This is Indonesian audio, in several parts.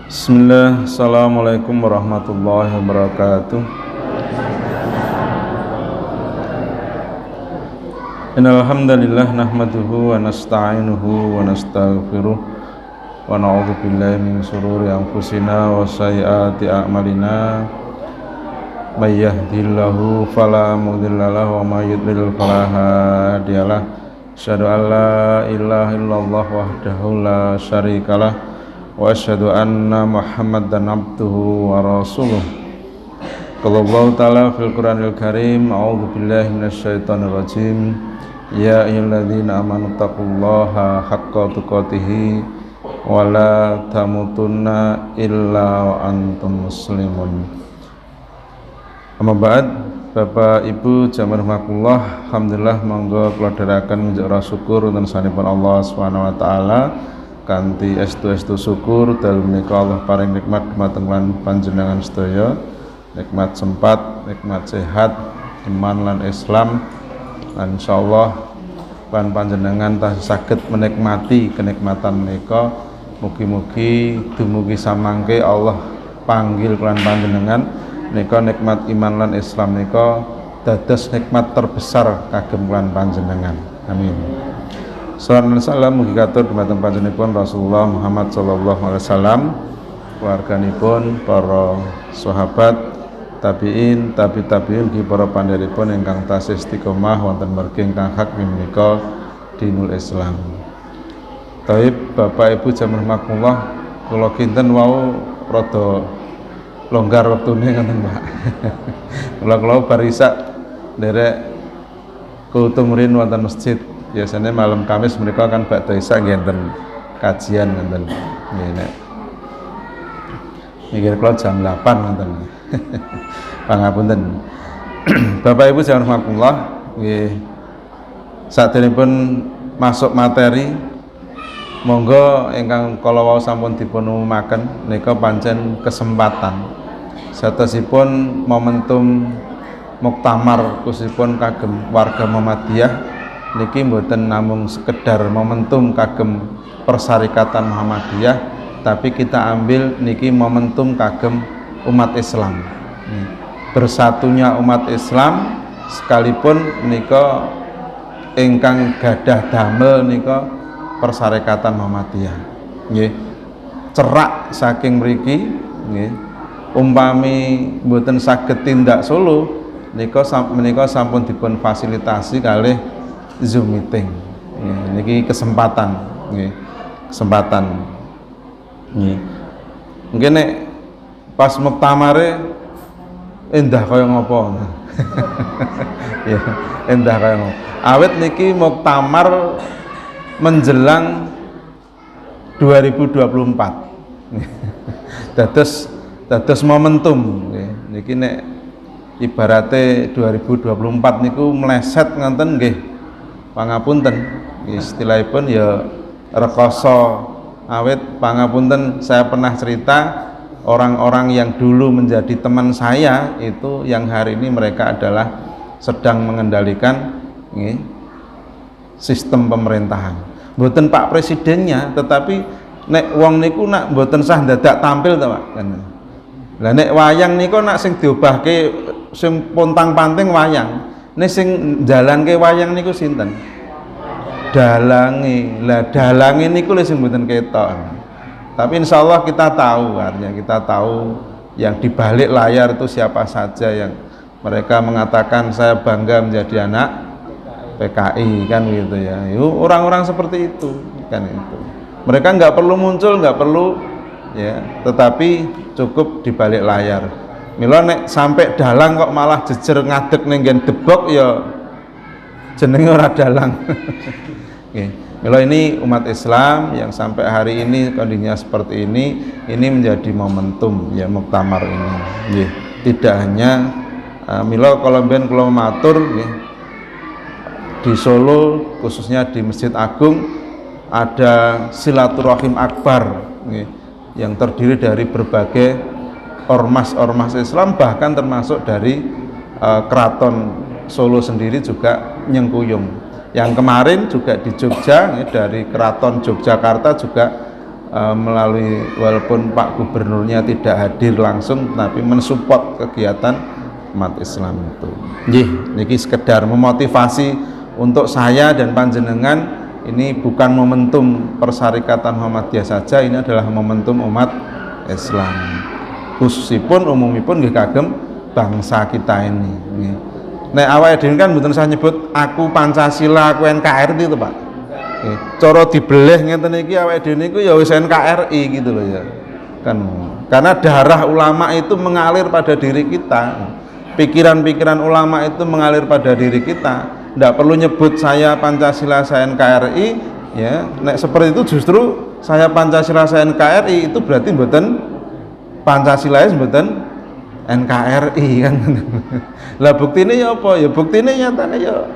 Bismillah, Assalamualaikum warahmatullahi wabarakatuh. Innal hamdalillah nahmaduhu wa nasta'inuhu wa nastaghfiruh wa na'udzu billahi min shururi anfusina wa sayyiati a'malina. May yahdihillahu fala mudilla lahu wa may yudlil fala hadiyalah. Asyhadu an la ilaha illallah wahdahu la syarikalah wa asyhadu anna Muhammadan abduhu wa rasuluh. Qala Allah ta'ala fil Qur'anil Karim, a'udzu billahi minasyaitonir rajim. Ya ayyuhalladzina amanu taqullaha haqqa tuqatih wa la tamutunna illa wa antum muslimun. Amma ba'd, Bapak Ibu jamaah rahimakumullah, alhamdulillah monggo kula dherekaken njara syukur wonten sanipun Allah Subhanahu wa taala kanthi estu syukur dalem menika Allah paring nikmat dumateng lan panjenengan sedaya, nikmat sempat, nikmat sehat, iman lan Islam, lan insyaallah pan panjenengan tasih saged menikmati kenikmatan menika. Mugi-mugi dumugi samangke Allah panggil kelan panjenengan nika nikmat iman lan Islam nika dados nikmat terbesar kagem kelan panjenengan. Amin. Sallallahu alaihi wasallam mugi katur dumateng panjenenganipun Rasulullah Muhammad sallallahu alaihi wasallam, keluarganipun, para sahabat, tabi'in, tabi'in ugi para pandheripun ingkang tasih istiqomah wonten mergi ingkang hak menika dinul Islam. Taib Bapak Ibu jamaah rahimakumullah, kula kinten wau rada longgar wektune ngoten Pak. Kula bar isak nderek kultumrin wonten masjid. Biasanya malam Kamis mereka kan bakda isak ngenten kajian ngoten. Nggih nek mikir kula jam 8 ngoten. Pangapunten. Bapak Ibu jamaah rahimakumullah, nggih saderengipun masuk materi, monggo ingkang kala wau sampun dipun umumaken nika pancen kesempatan satosipun momentum muktamar khususipun kagem warga Muhammadiyah niki mboten namung sekedar momentum kagem persyarikatan Muhammadiyah, tapi kita ambil niki momentum kagem umat Islam. Bersatunya umat Islam sekalipun nika ingkang gadah damel nika persyarikatan Muhammadiyah. Nggih. Cerak saking mriki nggih. Umpami mboten saged tindak solo nika sampun dipun fasilitasi kalih Zoom meeting. Nggih, niki kesempatan nggih. Kesempatan. Nggih. Mungkin nek pas muktamare endah kaya ngopo. Ya, endah kaya ngopo. Awit niki muktamar menjelang 2024. dados momentum niki nek ibarate 2024 niku meleset ngonten nggih pangapunten istilahipun ya rekoso. Awit pangapunten, saya pernah cerita orang-orang yang dulu menjadi teman saya itu yang hari ini mereka adalah sedang mengendalikan sistem pemerintahan. Mboten Pak Presidennya, tetapi nek wong niku nak mboten sah dadak tampil to Pak. Lah nek wayang niku nak sing diobahke sing pontang-panting wayang. Nek sing jalanke wayang niku sinten? Dalange. Lah dalange niku lho sing mboten ketok. Tapi insyaallah kita tahu, artinya kita tahu yang di balik layar itu siapa saja yang mereka mengatakan saya bangga menjadi anak PKI kan gitu ya. Orang-orang seperti itu kan itu. Mereka nggak perlu muncul, nggak perlu ya, tetapi cukup di balik layar. Mila nek sampai dalang kok malah jejer ngadeg ning nggen debok ya jenenge ora dalang. Nggih. Mila ini umat Islam yang sampai hari ini kondisinya seperti ini menjadi momentum ya muktamar ini. Nggih. Tidak hanya mila kalau mben kula matur nggih, di Solo khususnya di Masjid Agung ada silaturahim akbar yang terdiri dari berbagai ormas-ormas Islam, bahkan termasuk dari keraton Solo sendiri juga nyengkuyung. Yang kemarin juga di Jogja dari keraton Yogyakarta juga melalui walaupun Pak Gubernurnya tidak hadir langsung tapi mensupport kegiatan umat Islam itu. Nggih, niki sekedar memotivasi untuk saya dan panjenengan. Ini bukan momentum Persyarikatan Muhammadiyah saja, ini adalah momentum umat Islam. Khususipun umumipun nggih kagem bangsa kita ini. Nggih. Nek awake dhewe kan mboten usah nyebut aku Pancasila, aku NKRI itu, Pak. Nggih. Cara dibeleh ngeten iki awake dhewe niku ya wis NKRI gitu loh ya. Kan karena darah ulama itu mengalir pada diri kita. Pikiran-pikiran ulama itu mengalir pada diri kita. Tidak perlu nyebut saya Pancasila, saya NKRI, ya. Nek seperti itu justru saya Pancasila, saya NKRI itu berarti mboten Pancasila mboten NKRI kan. Lah buktine ya apa? Ya buktine nyatane ya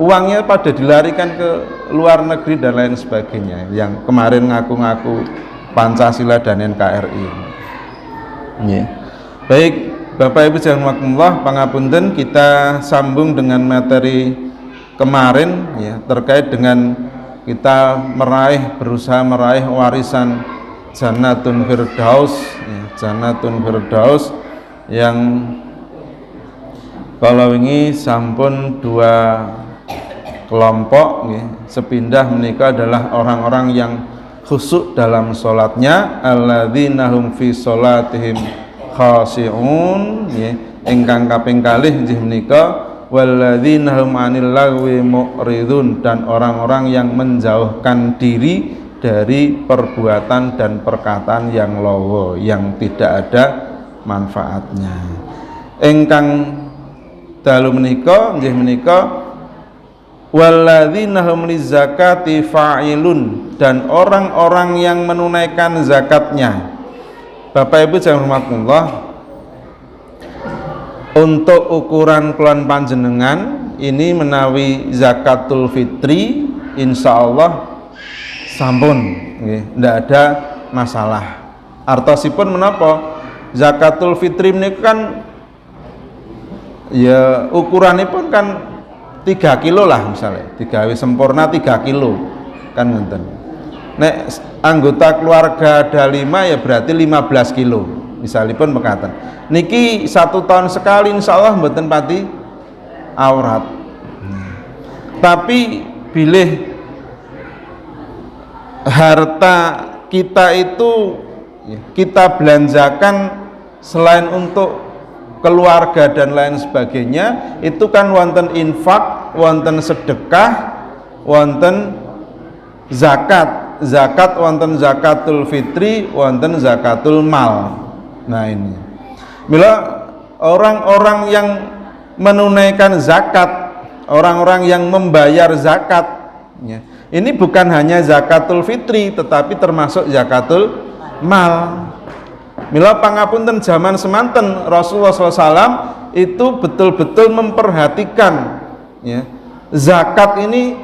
uangnya pada dilarikan ke luar negeri dan lain sebagainya. Yang kemarin ngaku-ngaku Pancasila dan NKRI. Ya. Baik, Bapak Ibu rahimakumullah, pangapunten, kita sambung dengan materi kemarin ya, terkait dengan kita berusaha meraih warisan Jannatun Firdaus ya, Jannatun Firdaus yang kalau ini sampun dua kelompok ya, sepindah menikah adalah orang-orang yang khusyuk dalam sholatnya, alladzina hum fi sholatihim khasi'un ya, ingkang kaping kalih inggih menika walladzina hum 'anil lagwi mu'ridun, dan orang-orang yang menjauhkan diri dari perbuatan dan perkataan yang lawa yang tidak ada manfaatnya. Ingkang dalu menika inggih menika walladzina hum lizakati fa'ilun, dan orang-orang yang menunaikan zakatnya. Bapak Ibu yang hormatullah, untuk ukuran keluhan panjenengan ini menawi zakatul fitri insya Allah sampun, tidak ada masalah. Artosipun menapa? Zakatul fitri ini kan ya ukurannya pun kan 3 kilo lah misalnya, digawe sempurna 3 kilo kan ngenten. Nek anggota keluarga ada 5 ya berarti 15 kilo misalipun mekaten. Niki 1 tahun sekali insya Allah mboten pati aurat. Tapi bilih harta kita itu kita belanjakan selain untuk keluarga dan lain sebagainya, itu kan wonten infak, wonten sedekah, wonten zakat. Zakat wonten zakatul fitri, wonten zakatul mal. Nah ini, bila orang-orang yang menunaikan zakat, orang-orang yang membayar zakat ya, ini bukan hanya zakatul fitri tetapi termasuk zakatul mal. Mila pangapunten zaman semanten Rasulullah SAW itu betul-betul memperhatikan ya, zakat ini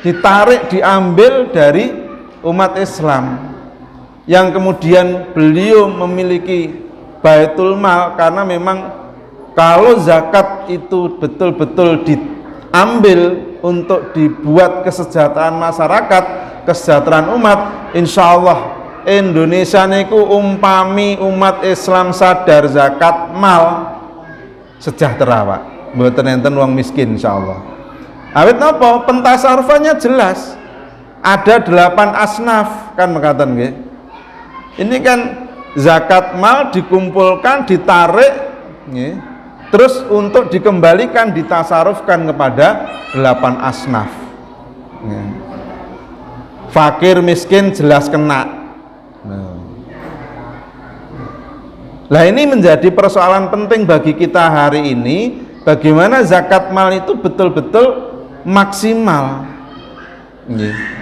ditarik, diambil dari umat Islam, yang kemudian beliau memiliki baitul mal, karena memang kalau zakat itu betul-betul diambil untuk dibuat kesejahteraan masyarakat, kesejahteraan umat, insya Allah Indonesia niku umpami umat Islam sadar zakat mal sejahtera Pak, mboten enten wong miskin insya Allah. Awit napa? Pentasarufannya jelas. Ada 8 asnaf kan mekaten nggih. Ini kan zakat mal dikumpulkan, ditarik nggih, terus untuk dikembalikan ditasarufkan kepada 8 asnaf. Nggih. Fakir miskin jelas kena. Lah ini menjadi persoalan penting bagi kita hari ini, bagaimana zakat mal itu betul-betul maksimal. Nggih.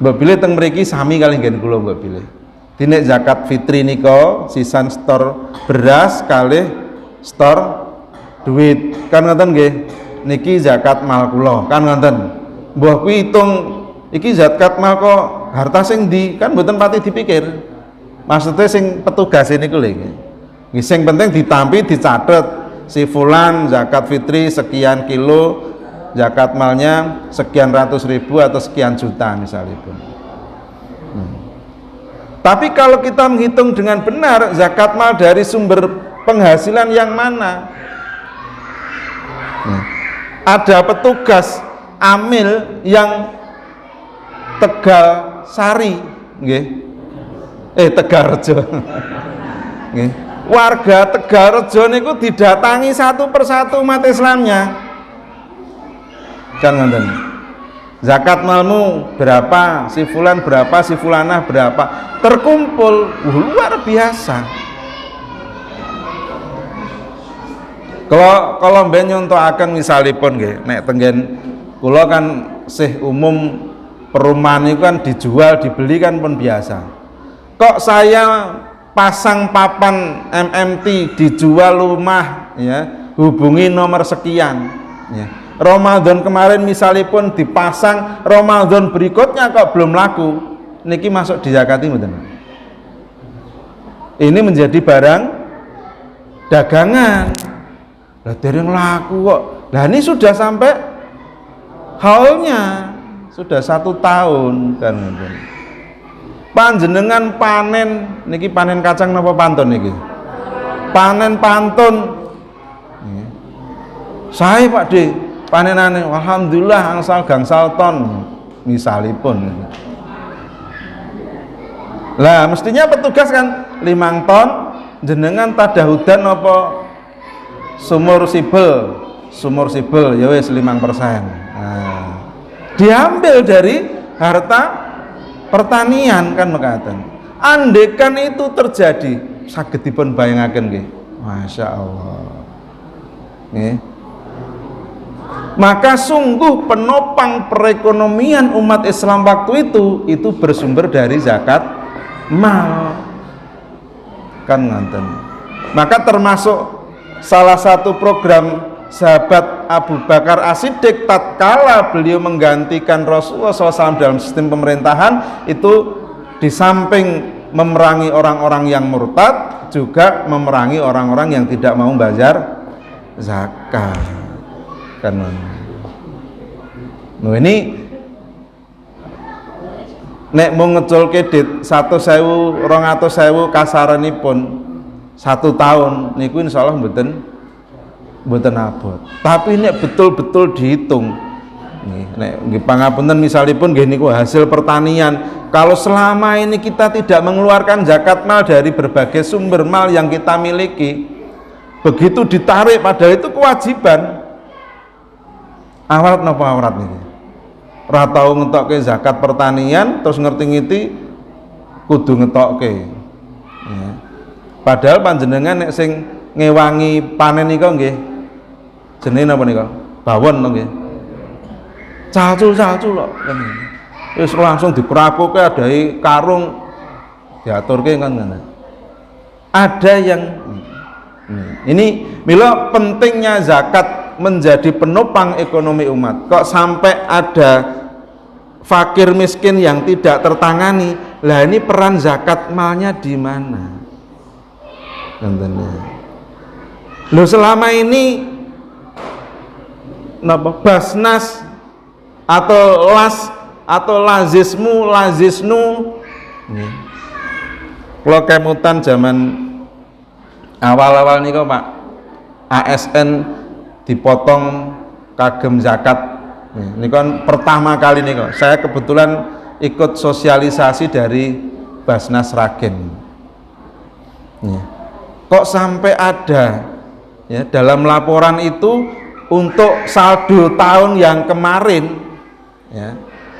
Mbak pilih teng mriki sami kali nggen kula mbak pilih. Dene zakat fitri nika sisan stor beras kalih stor duit. Kan ngoten nggih. Niki zakat mal kula, kan ngoten. Mbah kuwi hitung iki zakat mal kok harta sing ndi? Kan mboten pati dipikir. Maksudnya sing petugas niku lho iki. Nggih sing penting ditampi dicatet si fulan zakat fitri sekian kilo, zakat malnya sekian ratus ribu atau sekian juta misalnya pun. Tapi kalau kita menghitung dengan benar, zakat mal dari sumber penghasilan yang mana? Ada petugas amil yang Tegal Sari, Tegalrejo. Warga Tegalrejo niku didatangi satu persatu umat Islamnya. Kan ngoten. Zakat malmu berapa, si fulan berapa, si fulanah berapa, terkumpul luar biasa. Kalau mben nyontohaken misalipun nggih, nek tenggen kula kan sih umum perumahan itu kan dijual dibeli kan pun biasa. Kok saya pasang papan MMT dijual rumah ya, hubungi nomor sekian ya. Ramadan kemarin misalipun dipasang, Ramadan berikutnya kok belum laku, niki masuk dizakati mboten? Ini menjadi barang dagangan. Lah dereng laku kok. Lah ini sudah sampai haulnya sudah 1 tahun kan. Panjenengan panen niki panen kacang napa pantun niki? Panen pantun. Saya Pak D, panenane alhamdulillah angsal gangsal ton misalipun. Lah mestinya petugas kan 5 ton jenengan tadahudan apa sumur sibel ya wis 5%. Nah, diambil dari harta pertanian kan mekaten. Andekan itu terjadi saged dipun bayangaken nggih. Masya Allah. Nggih. Maka sungguh penopang perekonomian umat Islam waktu itu bersumber dari zakat mal kan nganten. Maka termasuk salah satu program sahabat Abu Bakar As-Siddiq tatkala beliau menggantikan Rasulullah SAW dalam sistem pemerintahan itu, di samping memerangi orang-orang yang murtad juga memerangi orang-orang yang tidak mau bayar zakat kan. Nah ini nek mau ngeculke dit 100.000 200.000 kasaranipun 1 tahun niku insyaallah mboten abot. Tapi nek betul-betul dihitung nggih pangapunten misalipun nggih niku hasil pertanian, kalau selama ini kita tidak mengeluarkan zakat mal dari berbagai sumber mal yang kita miliki, begitu ditarik padahal itu kewajiban. Awrat napa awrat niki? Ora tau ngetokke zakat pertanian terus ngerti-ngerti kudu ngetokke. Ya. Padahal panjenengan nek sing ngewangi panen nika nggih jenenge napa nika? Bawon to nggih. Calcul-calcul kok kan. Wis langsung diperakuke adahi karung diaturke kan ngono. Ada yang ini mila pentingnya zakat menjadi penopang ekonomi umat. Kok sampai ada fakir miskin yang tidak tertangani? Lah ini peran zakat malnya di mana? Loh selama ini napa Basnas atau las atau lazisnu kalau kemutan zaman awal-awal nih kok Pak, ASN dipotong kagem zakat. Ini kan pertama kali nih kok. Saya kebetulan ikut sosialisasi dari Basnas Ragen. Kok sampai ada ya dalam laporan itu untuk saldo tahun yang kemarin ya.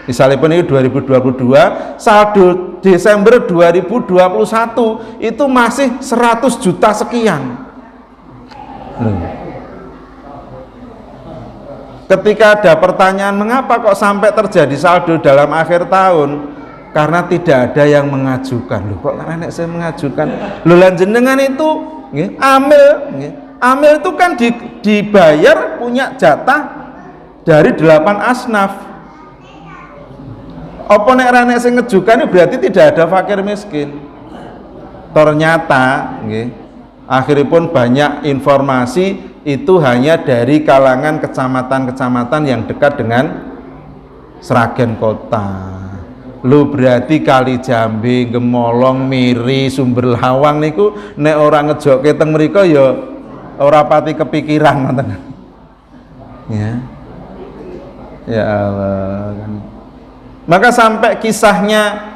Misalnya ini 2022, saldo Desember 2021 itu masih 100 juta sekian. Ketika ada pertanyaan mengapa kok sampai terjadi saldo dalam akhir tahun, karena tidak ada yang mengajukan. Loh kok karena saya mengajukan? Loh lan jenengan itu amil itu kan dibayar punya jatah dari 8 asnaf. Apa nek ra nek sing ngejukan berarti tidak ada fakir miskin. Ternyata akhiripun banyak informasi itu hanya dari kalangan kecamatan-kecamatan yang dekat dengan Sragen kota. Lho berarti Kali Jambe, Gemolong, Miri, Sumber Lawang niku nek ora ngejokke teng mriku ya ora pati kepikiran ngoten. Ya. Ya Allah. Maka sampai kisahnya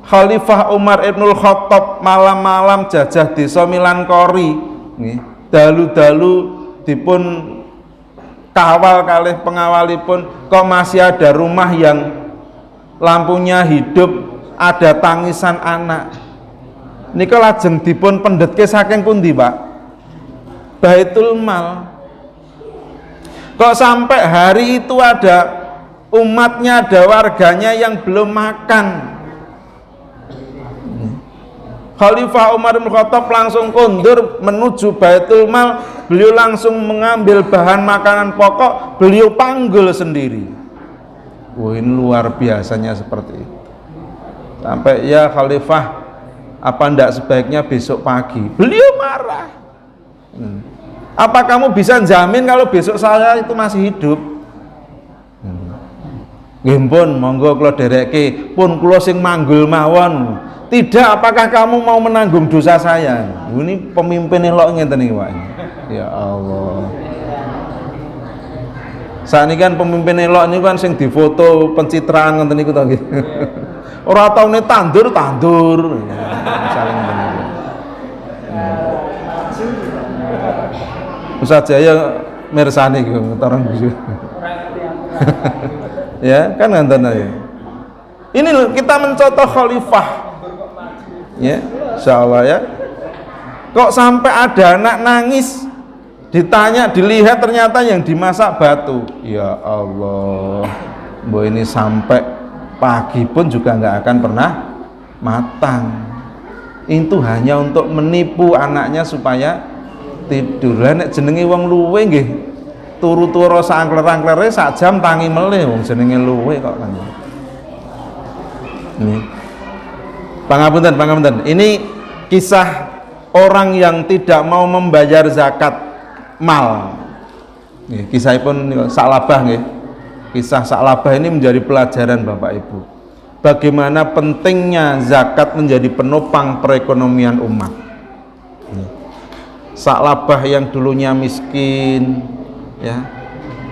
Khalifah Umar Ibnul Khattab malam-malam jajah desa Milankori nggih. Dalu-dalu dipun kawal kalih pengawalipun, kok masih ada rumah yang lampunya hidup, ada tangisan anak. Nika lajeng dipun pendhetke saking pundi, Pak? Baitul Mal. Kok sampai hari itu ada umatnya, ada warganya yang belum makan. Khalifah Umar bin Khattab langsung kondur menuju Baitul Mal. Beliau langsung mengambil bahan makanan pokok, beliau panggul sendiri. Wah, ini luar biasanya seperti itu. Sampai ya Khalifah, apa ndak sebaiknya besok pagi? Beliau marah. Apa kamu bisa jamin kalau besok saya itu masih hidup? Nggih pun, monggo kula dereke, pun kula sing manggul mawon. Tidak, apakah kamu mau menanggung dosa saya? Ini pemimpin elok ngeten iki, Pak. Ya Allah. Saat ini kan pemimpin elok ini kan sing difoto pencitraan ngoten niku to nggih. Ora taune tandur. Ya, misalnya ngoten niku. Ustaz Jaya mirsani iki tarang buju. Ya, kan ngoten ya. Ini loh, kita mencontoh khalifah. Ya, insyaallah ya. Kok sampai ada anak nangis, ditanya, dilihat ternyata yang dimasak batu. Ya Allah, mbok ini sampai pagi pun juga nggak akan pernah matang. Itu hanya untuk menipu anaknya supaya tidur. Lah nek jenenge wong luwe nggih turu-turu sangkler-angklere sak jam tangi meleh wong jenenge luwe kok kan. Ini pangapunten. Ini kisah orang yang tidak mau membayar zakat mal. Nggih, kisahipun Sa'labah nggih. Kisah Sa'labah ini menjadi pelajaran Bapak Ibu. Bagaimana pentingnya zakat menjadi penopang perekonomian umat. Sa'labah yang dulunya miskin, ya,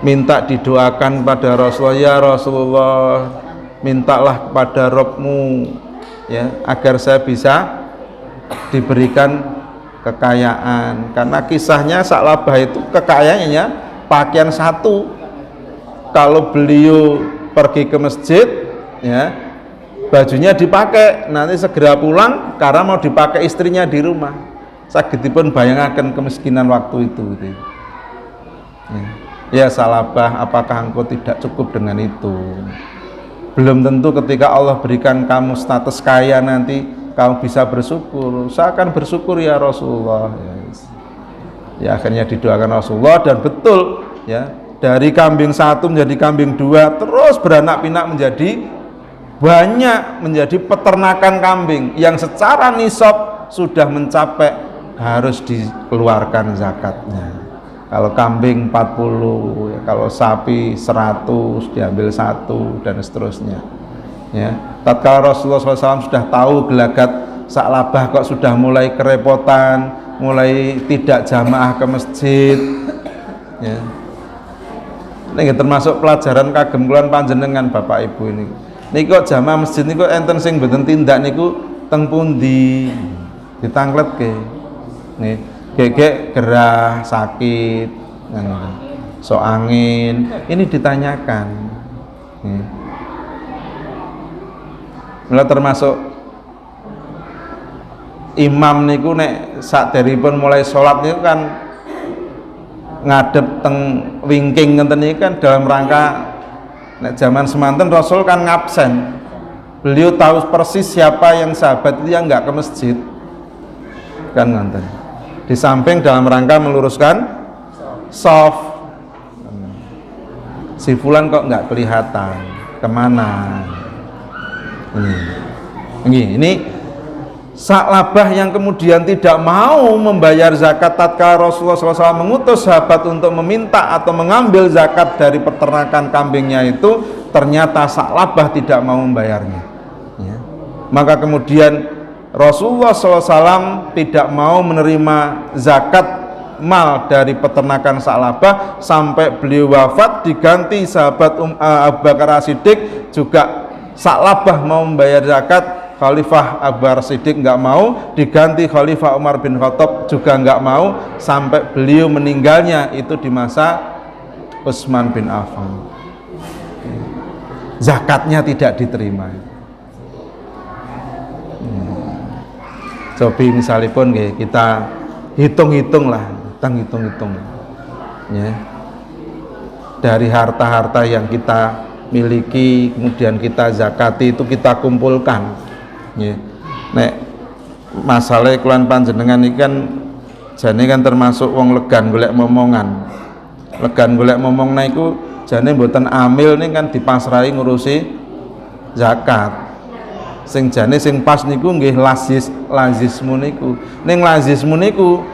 minta didoakan pada Rasulullah, ya Rasulullah, mintalah kepada Robmu, ya, agar saya bisa diberikan kekayaan. Karena kisahnya Sa'labah itu kekayaannya pakaian satu. Kalau beliau pergi ke masjid, ya, bajunya dipakai, nanti segera pulang karena mau dipakai istrinya di rumah. Sagedipun bayangkan kemiskinan waktu itu. Ya Sa'labah, apakah engkau tidak cukup dengan itu? Belum tentu ketika Allah berikan kamu status kaya nanti kamu bisa bersyukur. Saya akan bersyukur ya Rasulullah. Ya akhirnya didoakan Rasulullah, dan betul ya, dari kambing satu menjadi kambing dua, terus beranak pinak menjadi banyak, menjadi peternakan kambing yang secara nisab sudah mencapai harus dikeluarkan zakatnya. Kalau kambing 40, ya, kalau sapi 100 diambil satu, dan seterusnya. Ya, tatkala Rasulullah SAW sudah tahu gelagat Sa'labah kok sudah mulai kerepotan, mulai tidak jamaah ke masjid, ya. Ini termasuk pelajaran kagem kulon panjenengan Bapak Ibu ini. Niku kok jamaah masjid niku enten sing mboten tindak niku teng pundi ditangletke. Nih, gegek gerah, sakit, so angin, ini ditanyakan. Mulai termasuk imam niku nek saderipun mulai sholat niku kan ngadep teng wingking ngenten iki kan dalam rangka nek zaman semanten Rasul kan ngabsen. Beliau tahu persis siapa yang sahabat itu yang enggak ke masjid. Kan ngenten. Di samping dalam rangka meluruskan soft. Si fulan kok nggak kelihatan, kemana? Ini Sa'labah yang kemudian tidak mau membayar zakat tatkala Rasulullah SAW mengutus sahabat untuk meminta atau mengambil zakat dari peternakan kambingnya itu, ternyata Sa'labah tidak mau membayarnya. Maka kemudian Rasulullah SAW tidak mau menerima zakat mal dari peternakan Sa'labah sampai beliau wafat, diganti sahabat Abu Bakar As-Siddiq juga Sa'labah mau membayar zakat, Khalifah Abu Bakar As-Siddiq nggak mau, diganti Khalifah Umar bin Khattab juga nggak mau, sampai beliau meninggalnya itu di masa Utsman bin Affan. Zakatnya tidak diterima. Cobi misalipun kita hitung-hitung lah, hitung-hitung ya. Dari harta-harta yang kita miliki kemudian kita zakati itu kita kumpulkan ya. Nek masalah kelan panjenengan ini kan jane kan termasuk wong legan golek momongan. Legan golek momong niku jane mboten amil nih kan dipasrahi ngurusi zakat. Sing jane sing pas niku nggih lazismu niku. Ning lazismu niku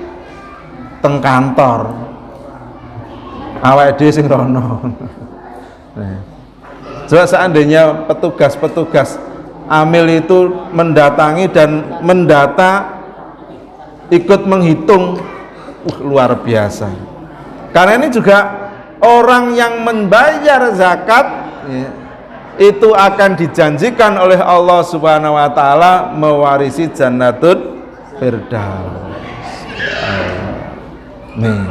teng kantor. Awake dhewe sing rono. Nah. Coba seandainya petugas-petugas amil itu mendatangi dan mendata ikut menghitung, luar biasa. Karena ini juga orang yang membayar zakat ya, itu akan dijanjikan oleh Allah Subhanahu wa taala mewarisi Jannatul Firdaus. Nih.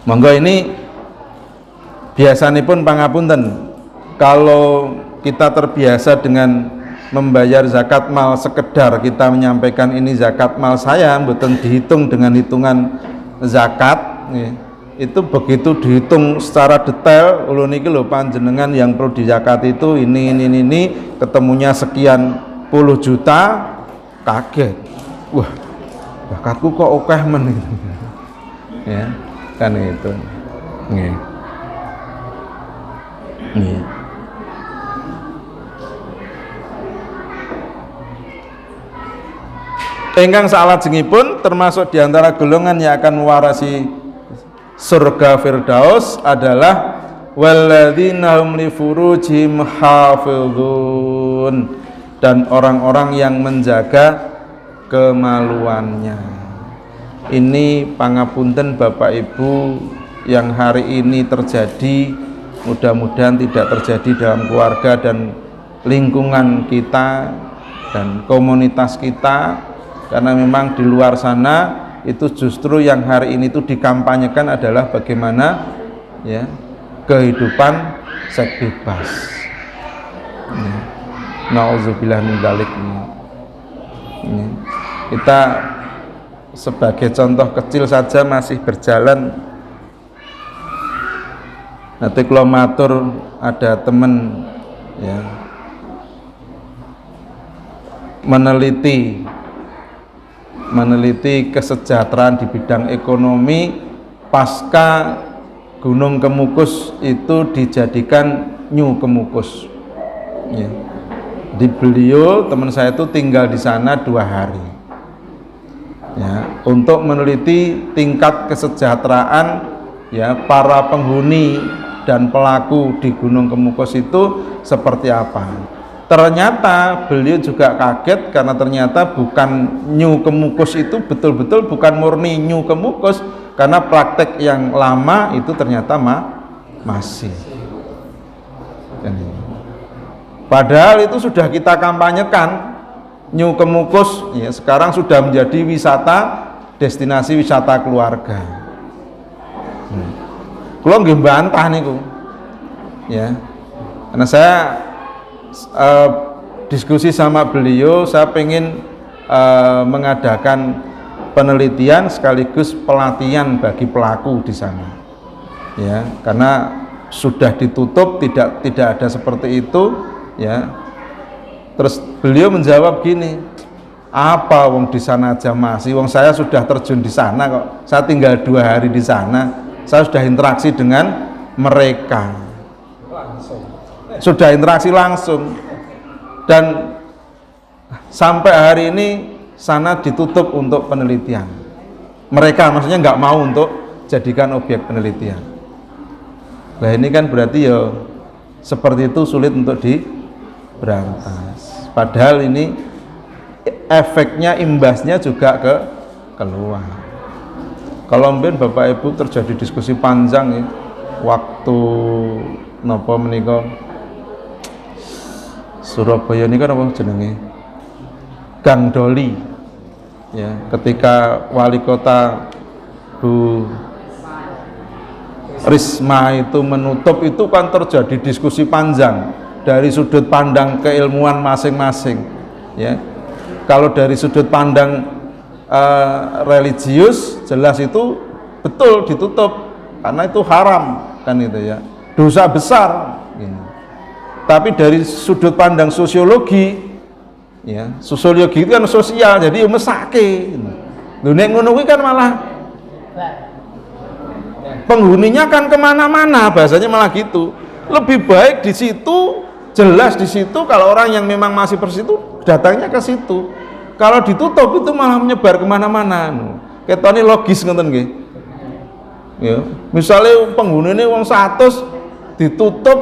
Monggo ini biasanipun pangapunten kalau kita terbiasa dengan membayar zakat mal sekedar kita menyampaikan ini zakat mal saya mboten dihitung dengan hitungan zakat nih. Itu begitu dihitung secara detail ulun iki lho panjenengan yang perlu dizakati itu ini ketemunya sekian puluh juta, kaget. Wah, zakatku kok akeh men gitu. Ya, kan itu. Nggih. Nggih. Ingkang salajengipun termasuk diantara golongan yang akan mewarisi surga Firdaus adalah walladzina hum li furujihim hafizun, dan orang-orang yang menjaga kemaluannya. Ini pangapunten Bapak Ibu yang hari ini terjadi, mudah-mudahan tidak terjadi dalam keluarga dan lingkungan kita dan komunitas kita, karena memang di luar sana itu justru yang hari ini itu dikampanyekan adalah bagaimana ya kehidupan seks bebas. Ya. Nauzubillah min dzalik. Ya. Kita sebagai contoh kecil saja masih berjalan. Nanti kalau matur ada teman ya meneliti kesejahteraan di bidang ekonomi pasca Gunung Kemukus itu dijadikan New Kemukus ya. Di beliau teman saya itu tinggal di sana 2 hari ya, untuk meneliti tingkat kesejahteraan ya para penghuni dan pelaku di Gunung Kemukus itu seperti apa. Ternyata beliau juga kaget karena ternyata bukan New Kemukus itu betul-betul bukan murni New Kemukus, karena praktek yang lama itu ternyata masih. Padahal itu sudah kita kampanyekan New Kemukus ya, sekarang sudah menjadi destinasi wisata keluarga. Kulo nggih bantah niku. Ya. Karena saya diskusi sama beliau, saya pengen mengadakan penelitian sekaligus pelatihan bagi pelaku di sana ya, karena sudah ditutup, tidak ada seperti itu ya. Terus beliau menjawab gini, apa wong di sana aja masih, wong saya sudah terjun di sana kok, saya tinggal 2 hari di sana, saya sudah interaksi dengan mereka, sudah interaksi langsung, dan sampai hari ini sana ditutup untuk penelitian. Mereka maksudnya nggak mau untuk jadikan objek penelitian. Nah ini kan berarti ya seperti itu sulit untuk diberantas. Padahal ini efeknya, imbasnya juga keluar. Kalau mben Bapak Ibu terjadi diskusi panjang ya, waktu napa menika Surabaya ini kan apa jenenge? Gang Doli. Ya, ketika wali kota Bu Risma itu menutup, itu kan terjadi diskusi panjang dari sudut pandang keilmuan masing-masing. Ya, kalau dari sudut pandang religius jelas itu betul ditutup karena itu haram kan itu ya, dosa besar gitu. Tapi dari sudut pandang sosiologi ya, sosiologi itu kan sosial, jadi mesake lho, nek ngono kuwi kan malah penghuninya kan kemana-mana, bahasanya malah gitu. Lebih baik di situ, jelas di situ, kalau orang yang memang masih persitu datangnya ke situ. Kalau ditutup itu malah menyebar kemana-mana. Ketone logis ngoten nggih. Ya, misalnya penghuninya wong 100 ditutup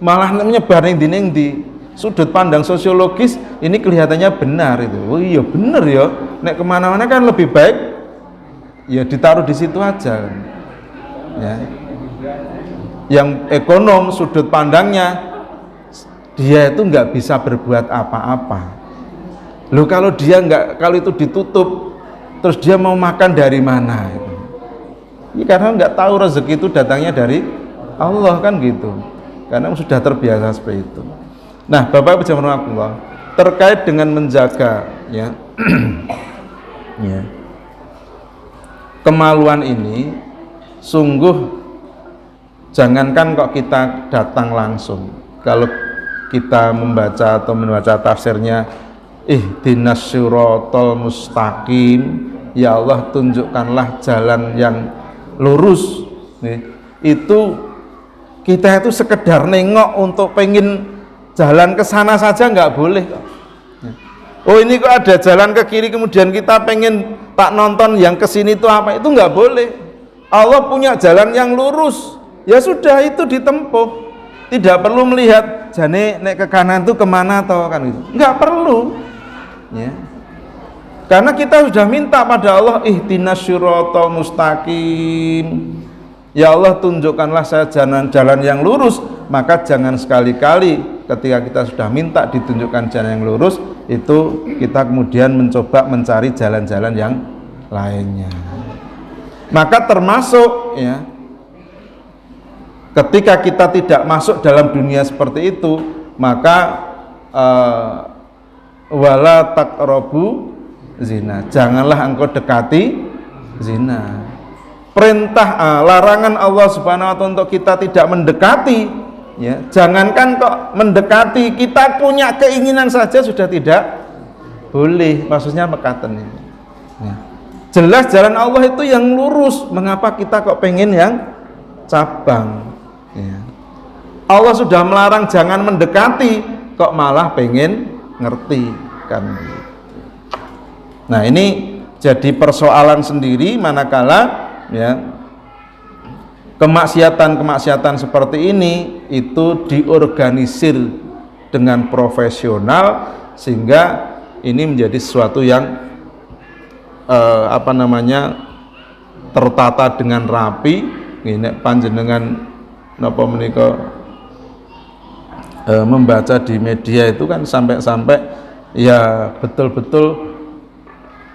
malah menyebar ning ndi. Sudut pandang sosiologis ini kelihatannya benar itu. Oh iya benar ya. Nek kemana-mana kan lebih baik ya ditaruh di situ aja. Ya. Yang ekonom sudut pandangnya dia itu nggak bisa berbuat apa-apa. Loh kalau dia nggak, kalau itu ditutup terus dia mau makan dari mana itu? Ya, karena nggak tahu rezeki itu datangnya dari Allah kan gitu, karena sudah terbiasa seperti itu. Nah Bapak Ibu jamaah Allah, terkait dengan menjaga ya, ya kemaluan ini, sungguh jangankan kok kita datang langsung, kalau kita membaca atau membaca tafsirnya ihdinas siratal mustaqim, ya Allah tunjukkanlah jalan yang lurus nih. Itu kita itu sekedar nengok untuk pengen jalan ke sana saja nggak boleh. Oh ini kok ada jalan ke kiri kemudian kita pengen tak nonton yang ke sini itu apa, itu nggak boleh. Allah punya jalan yang lurus, ya sudah itu ditempuh, tidak perlu melihat jane nek ke kanan itu kemana atau kan itu, nggak perlu. Ya. Karena kita sudah minta pada Allah ihdinas siratal mustaqim, ya Allah tunjukkanlah saya jalan-jalan yang lurus. Maka jangan sekali-kali ketika kita sudah minta ditunjukkan jalan yang lurus itu kita kemudian mencoba mencari jalan-jalan yang lainnya. Maka termasuk ya, ketika kita tidak masuk dalam dunia seperti itu, maka wala taqrabu zina, janganlah engkau dekati zina. Perintah larangan Allah Subhanahu wa taala untuk kita tidak mendekati ya, jangankan kok mendekati, kita punya keinginan saja sudah tidak boleh. Maksudnya mekaten ini ya. Jelas jalan Allah itu yang lurus, mengapa kita kok pengen yang cabang ya. Allah sudah melarang jangan mendekati, kok malah pengen ngerti kan. Nah ini jadi persoalan sendiri manakala ya kemaksiatan seperti ini itu diorganisir dengan profesional sehingga ini menjadi sesuatu yang tertata dengan rapi. Ini panjenengan napa menika membaca di media itu kan sampai ya betul-betul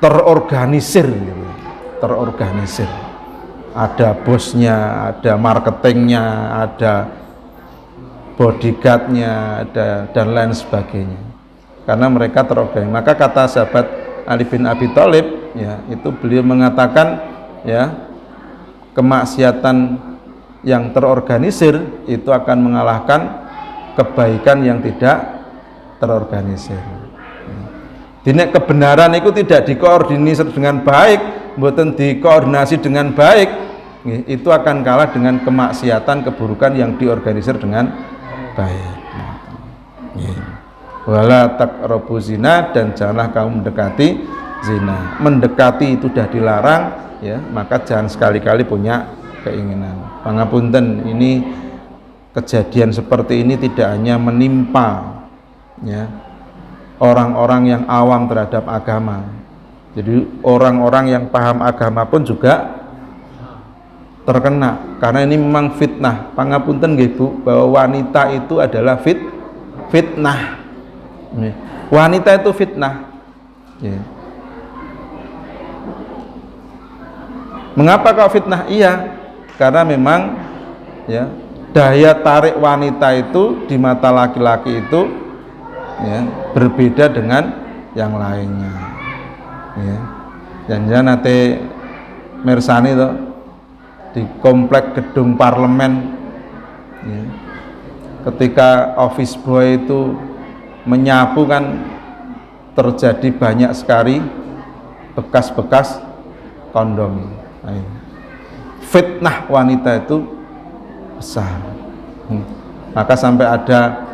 terorganisir gitu. Terorganisir, ada bosnya, ada marketingnya, ada bodyguardnya, ada dan lain sebagainya, karena mereka terorganisir. Maka kata sahabat Ali bin Abi Thalib ya, itu beliau mengatakan ya, kemaksiatan yang terorganisir itu akan mengalahkan kebaikan yang tidak terorganisir. Dene kebenaran itu tidak dikoordinasi dengan baik, mboten dikoordinasi dengan baik, itu akan kalah dengan kemaksiatan, keburukan yang diorganisir dengan baik. Wala taqrabu zina, dan janganlah kamu mendekati zina. Mendekati itu sudah dilarang ya, maka jangan sekali-kali punya keinginan. Pangapunten, ini kejadian seperti ini tidak hanya menimpa ya orang-orang yang awam terhadap agama. Jadi orang-orang yang paham agama pun juga terkena, karena ini memang fitnah. Pangapunten nggih Bu, bahwa wanita itu adalah fitnah. Wanita itu fitnah. Mengapa kau fitnah? Iya, karena memang ya, daya tarik wanita itu di mata laki-laki itu ya, berbeda dengan yang lainnya. Ya. Jangan nanti mersani tuh di komplek gedung parlemen ya, ketika office boy itu menyapu kan terjadi banyak sekali bekas-bekas kondom. Nah, fitnah wanita itu besar. Maka sampai ada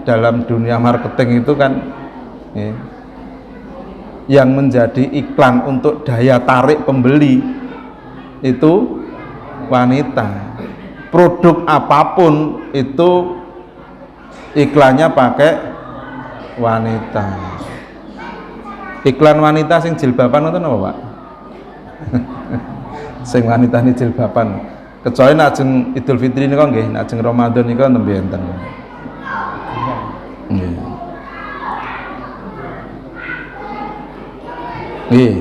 dalam dunia marketing itu kan ya, yang menjadi iklan untuk daya tarik pembeli itu wanita. Produk apapun itu iklannya pakai wanita. Iklan wanita sing jilbaban itu apa Pak? Sing wanita ini jilbaban. Kecuali najeng Idul Fitri niku nggih, najeng Ramadan niku nembe enten. Nggih. Nggih.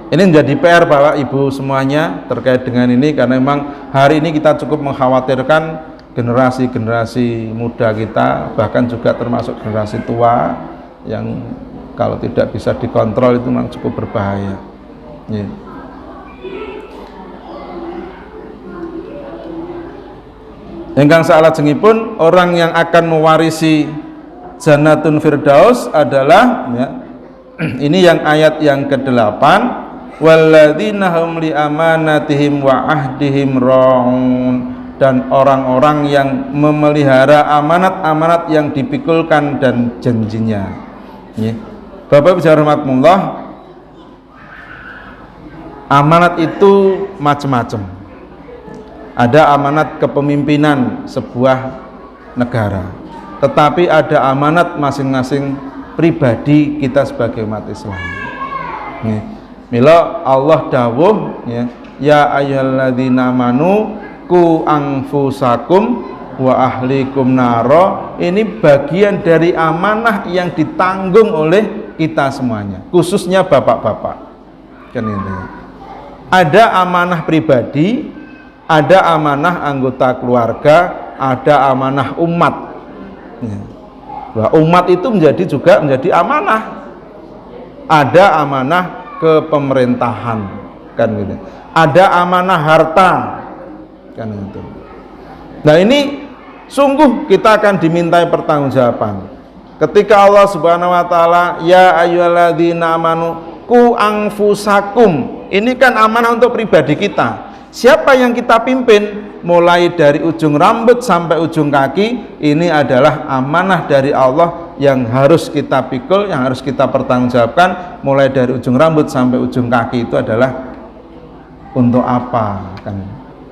Ini menjadi PR Bapak Ibu semuanya terkait dengan ini, karena memang hari ini kita cukup mengkhawatirkan generasi-generasi muda kita, bahkan juga termasuk generasi tua yang kalau tidak bisa dikontrol itu memang cukup berbahaya. Nggih. Ingkang salajengipun orang yang akan mewarisi Jannatun Firdaus adalah ya, ini yang ayat yang ke-8, walladzina hum li amanatihim wa ahdihim ra'un, dan orang-orang yang memelihara amanat-amanat yang dipikulkan dan janjinya. Ya. Bapak Ibu rahmatullah, amanat itu macam-macam. Ada amanat kepemimpinan sebuah negara, tetapi ada amanat masing-masing pribadi kita sebagai umat Islam. Mila Allah dawuh ya ayyuhalladzina amanu qu anfusakum wa ahlikum naro. Ini bagian dari amanah yang ditanggung oleh kita semuanya, khususnya bapak-bapak. Kan ini. Ada amanah pribadi, ada amanah anggota keluarga, ada amanah umat. Bahwa umat itu juga menjadi amanah. Ada amanah kepemerintahan, kan gitu. Ada amanah harta, kan gitu. Nah ini sungguh kita akan dimintai pertanggungjawaban. Ketika Allah Subhanahu wa taala ya ayyuhalladzina amanu qu anfusakum, ini kan amanah untuk pribadi kita. Siapa yang kita pimpin mulai dari ujung rambut sampai ujung kaki, ini adalah amanah dari Allah yang harus kita pikul, yang harus kita pertanggungjawabkan. Mulai dari ujung rambut sampai ujung kaki itu adalah untuk apa, kan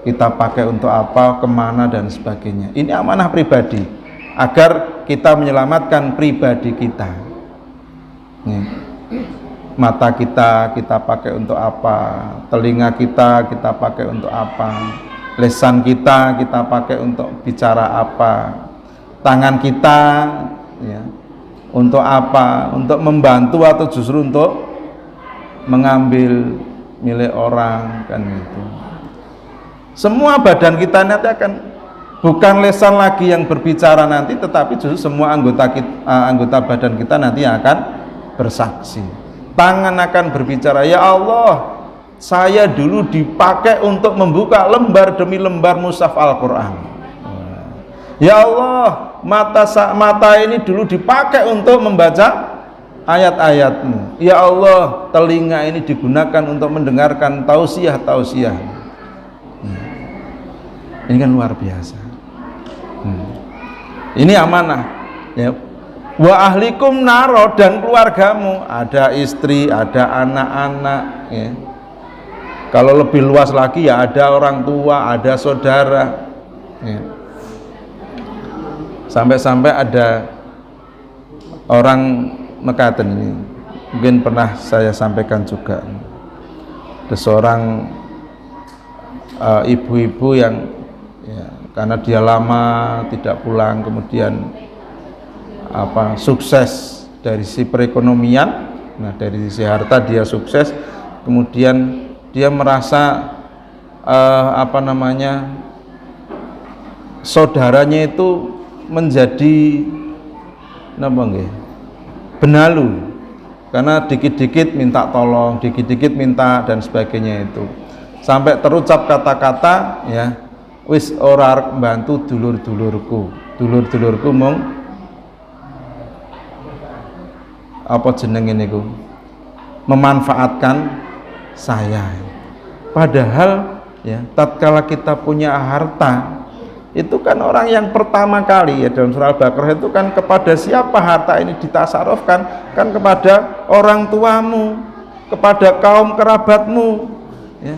kita pakai untuk apa, kemana dan sebagainya. Ini amanah pribadi agar kita menyelamatkan pribadi kita. Nih. Mata kita pakai untuk apa, telinga kita pakai untuk apa, lisan kita pakai untuk bicara apa, tangan kita ya, untuk apa, untuk membantu atau justru untuk mengambil milik orang, kan gitu. Semua badan kita nanti akan, bukan lisan lagi yang berbicara nanti, tetapi justru semua anggota badan kita nanti akan bersaksi. Tangan akan berbicara, ya Allah, saya dulu dipakai untuk membuka lembar demi lembar mushaf Al-Quran. Ya Allah, mata ini dulu dipakai untuk membaca ayat-ayatmu. Ya Allah, telinga ini digunakan untuk mendengarkan tausiah. Ini kan luar biasa. Ini amanah ya. Wa ahlikum naro, dan keluargamu, ada istri, ada anak-anak ya. Kalau lebih luas lagi ya ada orang tua, ada saudara ya. Sampai-sampai ada orang mekaten ini mungkin pernah saya sampaikan juga. Ada seorang ibu-ibu yang ya, karena dia lama tidak pulang, kemudian sukses dari sisi perekonomian, nah dari sisi harta dia sukses, kemudian dia merasa saudaranya itu menjadi benalu, karena dikit-dikit minta tolong, dikit-dikit minta dan sebagainya itu, sampai terucap kata-kata ya, wis ora arep bantu dulur-dulurku mung apa jenenge niku memanfaatkan saya. Padahal ya, tatkala kita punya harta itu kan orang yang pertama kali ya dalam surah Al-Baqarah itu kan kepada siapa harta ini ditasarufkan, kan kepada orang tuamu, kepada kaum kerabatmu ya,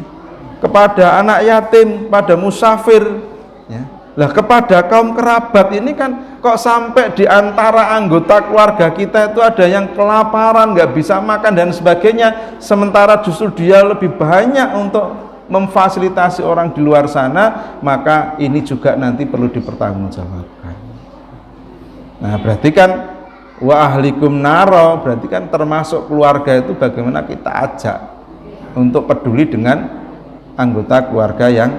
kepada anak yatim, pada musafir ya. Lah kepada kaum kerabat ini kan kok sampai di antara anggota keluarga kita itu ada yang kelaparan, nggak bisa makan dan sebagainya, sementara justru dia lebih banyak untuk memfasilitasi orang di luar sana, maka ini juga nanti perlu dipertanggungjawabkan. Nah berarti kan wa ahlikum naro, berarti kan termasuk keluarga itu bagaimana kita ajak untuk peduli dengan anggota keluarga yang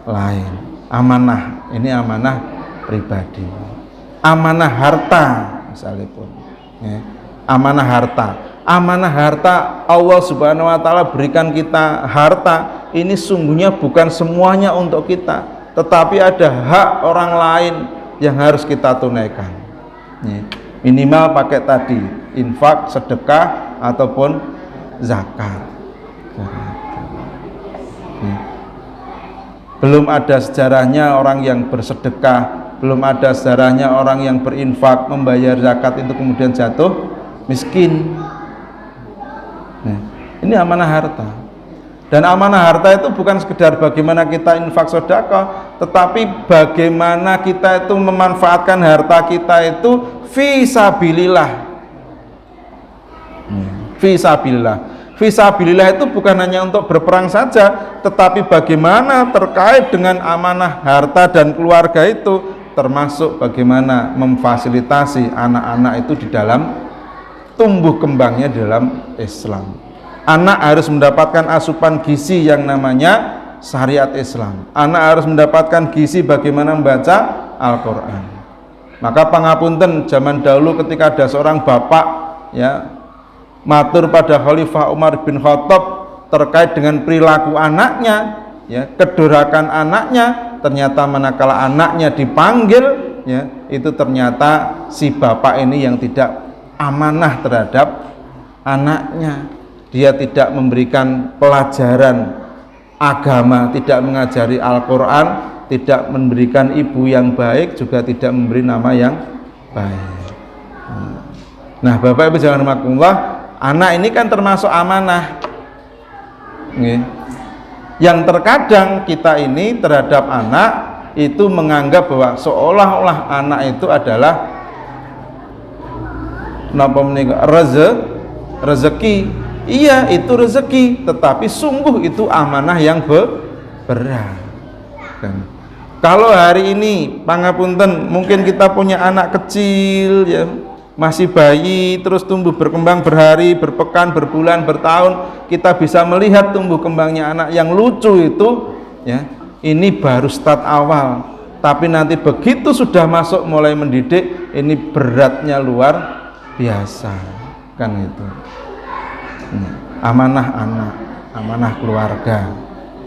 lain. Amanah, ini amanah pribadi, amanah harta misalnya pun ya. Amanah harta Allah Subhanahu wa Ta'ala berikan kita harta ini sungguhnya bukan semuanya untuk kita, tetapi ada hak orang lain yang harus kita tunaikan ya. Minimal pakai tadi infak, sedekah ataupun zakat ya. Belum ada sejarahnya orang yang bersedekah, belum ada sejarahnya orang yang berinfak membayar zakat itu kemudian jatuh miskin. Nah, ini amanah harta. Dan amanah harta itu bukan sekedar bagaimana kita infak sedekah, tetapi bagaimana kita itu memanfaatkan harta kita itu fi sabilillah. Fi sabilillah. Fi sabilillah itu bukan hanya untuk berperang saja, tetapi bagaimana terkait dengan amanah harta dan keluarga itu, termasuk bagaimana memfasilitasi anak-anak itu di dalam tumbuh kembangnya dalam Islam. Anak harus mendapatkan asupan gizi yang namanya syariat Islam. Anak harus mendapatkan gizi bagaimana membaca Al-Quran. Maka pangapunten zaman dahulu ketika ada seorang bapak ya matur pada Khalifah Umar bin Khattab terkait dengan perilaku anaknya ya, kedurakan anaknya, ternyata manakala anaknya dipanggil ya, itu ternyata si bapak ini yang tidak amanah terhadap anaknya. Dia tidak memberikan pelajaran agama, tidak mengajari Al-Quran, tidak memberikan ibu yang baik, juga tidak memberi nama yang baik. Nah Bapak Ibu jangan rahimakumullah, anak ini kan termasuk amanah yang terkadang kita ini terhadap anak itu menganggap bahwa seolah-olah anak itu adalah rezeki. Iya itu rezeki, tetapi sungguh itu amanah yang berat kan. Kalau hari ini pangapunten mungkin kita punya anak kecil ya, masih bayi, terus tumbuh berkembang berhari, berpekan, berbulan, bertahun, kita bisa melihat tumbuh kembangnya anak yang lucu itu ya, ini baru start awal. Tapi nanti begitu sudah masuk mulai mendidik, ini beratnya luar biasa kan itu. Amanah anak, amanah keluarga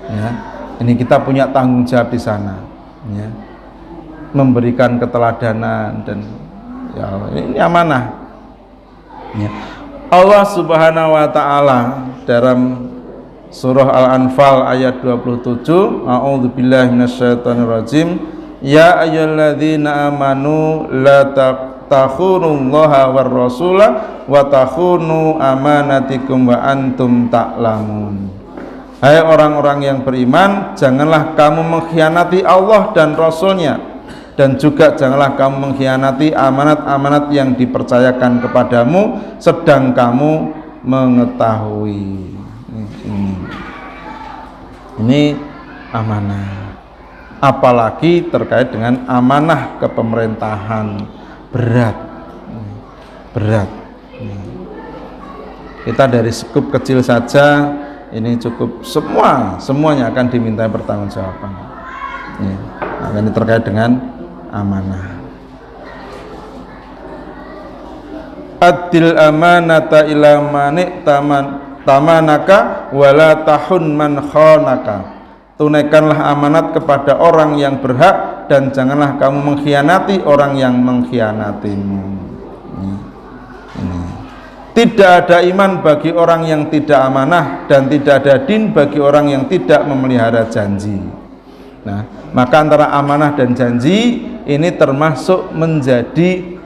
ya. Ini kita punya tanggung jawab di sana ya, memberikan keteladanan dan ya ini amanah ya. Allah Subhanahu wa Ta'ala dalam surah Al-Anfal ayat 27, a'udzubillahi minasyaitonirrajim, ya ayyuhalladzina amanu la takhunullaha war rasula wa takhunu amanatikum wa antum ta'lamun. Hai orang-orang yang beriman, janganlah kamu mengkhianati Allah dan Rasulnya, dan juga janganlah kamu mengkhianati amanat-amanat yang dipercayakan kepadamu sedang kamu mengetahui. Ini amanah, apalagi terkait dengan amanah kepemerintahan, berat. Kita dari skup kecil saja ini cukup, semuanya akan dimintai pertanggungjawaban. Ini terkait dengan amanah. Adil amanata ila manik tamanaka wala tahun man khonaka. Tunaikanlah amanat kepada orang yang berhak dan janganlah kamu mengkhianati orang yang mengkhianatimu. Tidak ada iman bagi orang yang tidak amanah dan tidak ada din bagi orang yang tidak memelihara janji. Nah, maka antara amanah dan janji ini termasuk menjadi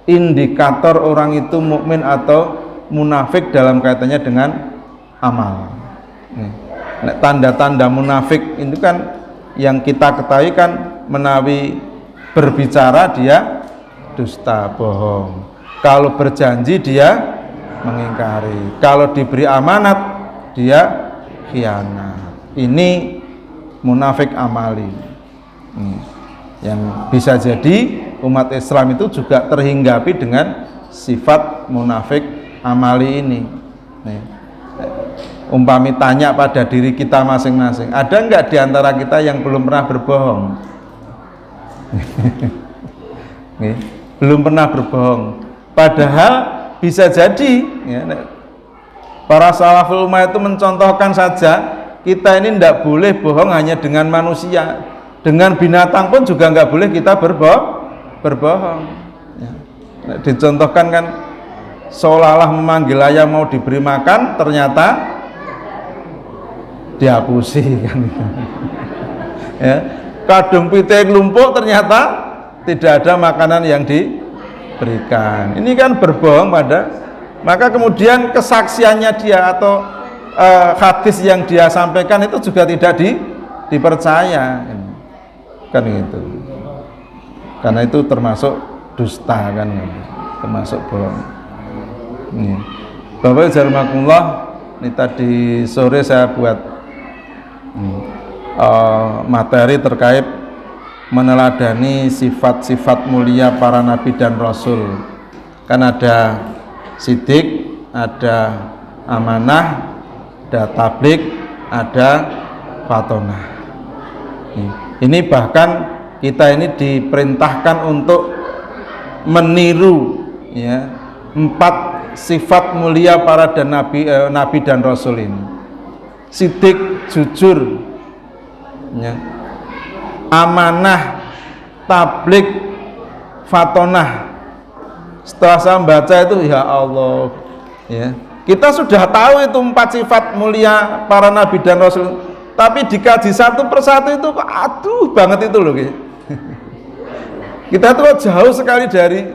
indikator orang itu mukmin atau munafik dalam kaitannya dengan amal. Tanda-tanda munafik itu kan yang kita ketahui kan menawi berbicara dia dusta, bohong. Kalau berjanji dia mengingkari, kalau diberi amanat dia khianat. Ini munafik amali. Yang bisa jadi umat Islam itu juga terhinggapi dengan sifat munafik amali ini. Umpami tanya pada diri kita masing-masing, ada enggak di antara kita yang belum pernah berbohong? Belum pernah berbohong. Padahal bisa jadi para salaful ummah itu mencontohkan saja, kita ini tidak boleh bohong hanya dengan manusia, dengan binatang pun juga nggak boleh kita berbohong. Dicontohkan kan seolah-olah memanggil ayam mau diberi makan, ternyata dihapusi kan. Kadung pitik lumpuk ternyata tidak ada makanan yang diberikan. Ini kan berbohong maka kemudian kesaksiannya dia atau hadis yang dia sampaikan itu juga tidak dipercaya kan gitu. Karena itu termasuk dusta kan gitu. Termasuk bohong. Bapak Jarmakumullah, ini tadi sore saya buat materi terkait meneladani sifat-sifat mulia para nabi dan rasul. Kan ada sidik, ada amanah, ada tablik, ada fatonah. Ini bahkan kita ini diperintahkan untuk meniru 4 sifat mulia para dan nabi dan rasul ini. Sidik, jujur, amanah, tablik, fatonah. Setelah saya membaca itu, ya Allah, kita sudah tahu itu 4 sifat mulia para nabi dan rasul, tapi dikaji satu persatu itu aduh banget itu loh. Kita tuh jauh sekali dari